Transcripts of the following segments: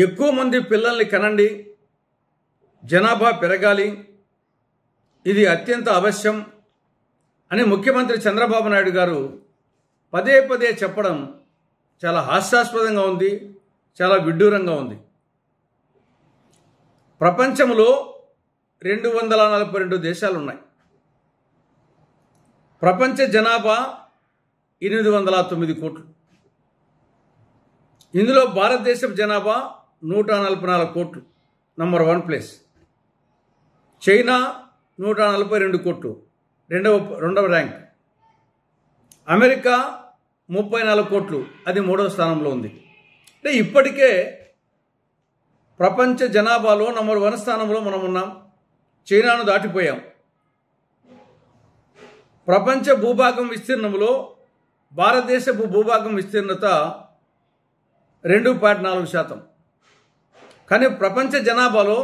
ఎక్కువ మంది పిల్లల్ని కనండి, జనాభా పెరగాలి, ఇది అత్యంత అవశ్యం అని ముఖ్యమంత్రి చంద్రబాబు నాయుడు గారు పదే పదే చెప్పడం చాలా హాస్యాస్పదంగా ఉంది, చాలా విడ్డూరంగా ఉంది. ప్రపంచంలో 242 దేశాలు ఉన్నాయి. ప్రపంచ జనాభా 809 కోట్లు. ఇందులో భారతదేశం జనాభా 144 కోట్లు, నంబర్ 1 ప్లేస్. చైనా 142 కోట్లు, రెండవ ర్యాంక్. అమెరికా 34 కోట్లు, అది 3వ స్థానంలో ఉంది. అంటే ఇప్పటికే ప్రపంచ జనాభాలో నంబర్ 1 స్థానంలో మనం ఉన్నాం, చైనాను దాటిపోయాం. ప్రపంచ భూభాగం విస్తీర్ణంలో భారతదేశపు భూభాగం విస్తీర్ణత 2.4%. కానీ ప్రపంచ జనాభాలో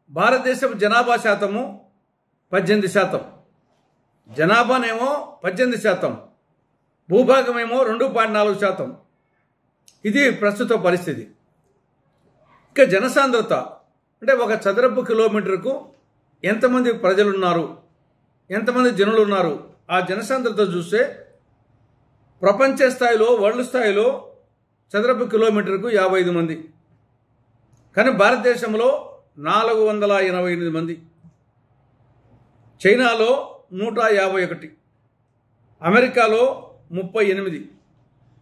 భారతదేశపు జనాభా శాతము 18%. జనాభానేమో 18%, భూభాగమేమో 2.4%. ఇది ప్రస్తుత పరిస్థితి. ఇక జనసాంద్రత అంటే ఒక చదరపు కిలోమీటర్కు ఎంతమంది ప్రజలున్నారు, ఎంతమంది జనులు ఉన్నారు, ఆ జనసాంద్రత చూస్తే ప్రపంచ స్థాయిలో, వరల్డ్ స్థాయిలో చదరపు కిలోమీటర్కు 55 మంది. కానీ భారతదేశంలో 488 మంది, చైనాలో 151, అమెరికాలో 38,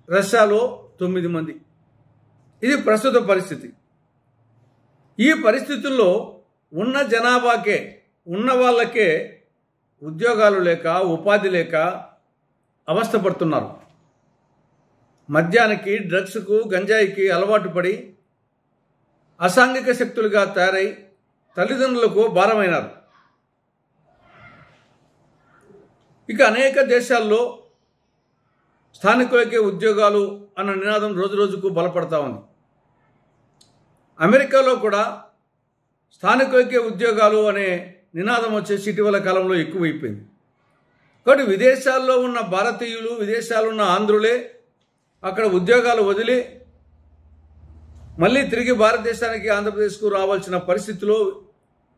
రష్యాలో 9 మంది. ఇది ప్రస్తుత పరిస్థితి. ఈ పరిస్థితుల్లో ఉన్న జనాభాకే, ఉన్న వాళ్ళకే ఉద్యోగాలు లేక, ఉపాధి లేక అవస్థపడుతున్నారు. మద్యానికి, డ్రగ్స్కు, గంజాయికి అలవాటు పడి అసాంఘిక శక్తులుగా తయారై తల్లిదండ్రులకు భారమైనారు. ఇక అనేక దేశాల్లో స్థానికులకే ఉద్యోగాలు అన్న నినాదం రోజురోజుకు బలపడతా ఉంది. అమెరికాలో కూడా స్థానికులకే ఉద్యోగాలు అనే నినాదం వచ్చేసి ఇటీవల కాలంలో ఎక్కువైపోయింది. కాబట్టి విదేశాల్లో ఉన్న భారతీయులు, విదేశాల్లో ఉన్న ఆంధ్రులే అక్కడ ఉద్యోగాలు వదిలి మళ్ళీ తిరిగి భారతదేశానికి, ఆంధ్రప్రదేశ్కు రావాల్సిన పరిస్థితిలో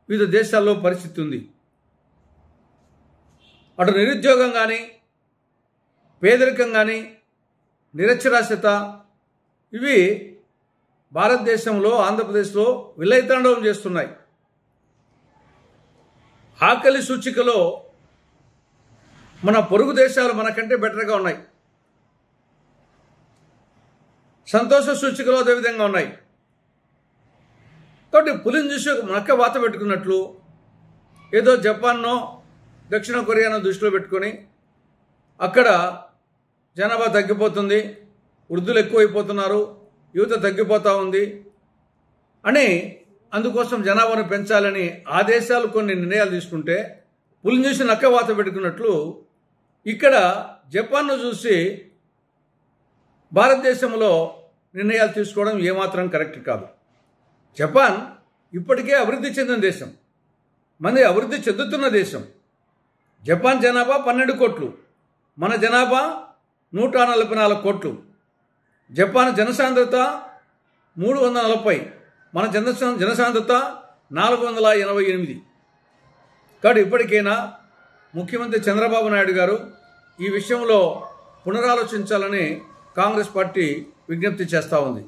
వివిధ దేశాల్లో పరిస్థితి ఉంది. అటు నిరుద్యోగం కానీ, పేదరికం కానీ, నిరక్షరాస్యత, ఇవి భారతదేశంలో, ఆంధ్రప్రదేశ్లో విలయతాండవం చేస్తున్నాయి. ఆకలి సూచికలో మన పొరుగు దేశాలు మనకంటే బెటర్గా ఉన్నాయి. సంతోష సూచికలో అదేవిధంగా ఉన్నాయి. కాబట్టి పులిని చూసి నక్క వాత పెట్టుకున్నట్లు ఏదో జపాన్నో, దక్షిణ కొరియానో దృష్టిలో పెట్టుకొని అక్కడ జనాభా తగ్గిపోతుంది, వృద్ధులు ఎక్కువైపోతున్నారు, యువత తగ్గిపోతూ ఉంది అని, అందుకోసం జనాభాను పెంచాలని ఆ దేశాలు కొన్ని నిర్ణయాలు తీసుకుంటే పులిని చూసి నక్క వాత పెట్టుకున్నట్లు ఇక్కడ జపాన్ను చూసి భారతదేశంలో నిర్ణయాలు తీసుకోవడం ఏమాత్రం కరెక్ట్ కాదు. జపాన్ ఇప్పటికే అభివృద్ధి చెందిన దేశం, మనది అభివృద్ధి చెందుతున్న దేశం. జపాన్ జనాభా 12 కోట్లు, మన జనాభా 144 కోట్లు. జపాన్ జనసాంద్రత 340, మన జనసాంద్రత 488. కాబట్టి ఇప్పటికైనా ముఖ్యమంత్రి చంద్రబాబు నాయుడు గారు ఈ విషయంలో పునరాలోచించాలని కాంగ్రెస్ పార్టీ విజ్ఞప్తి చేస్తూ ఉంది.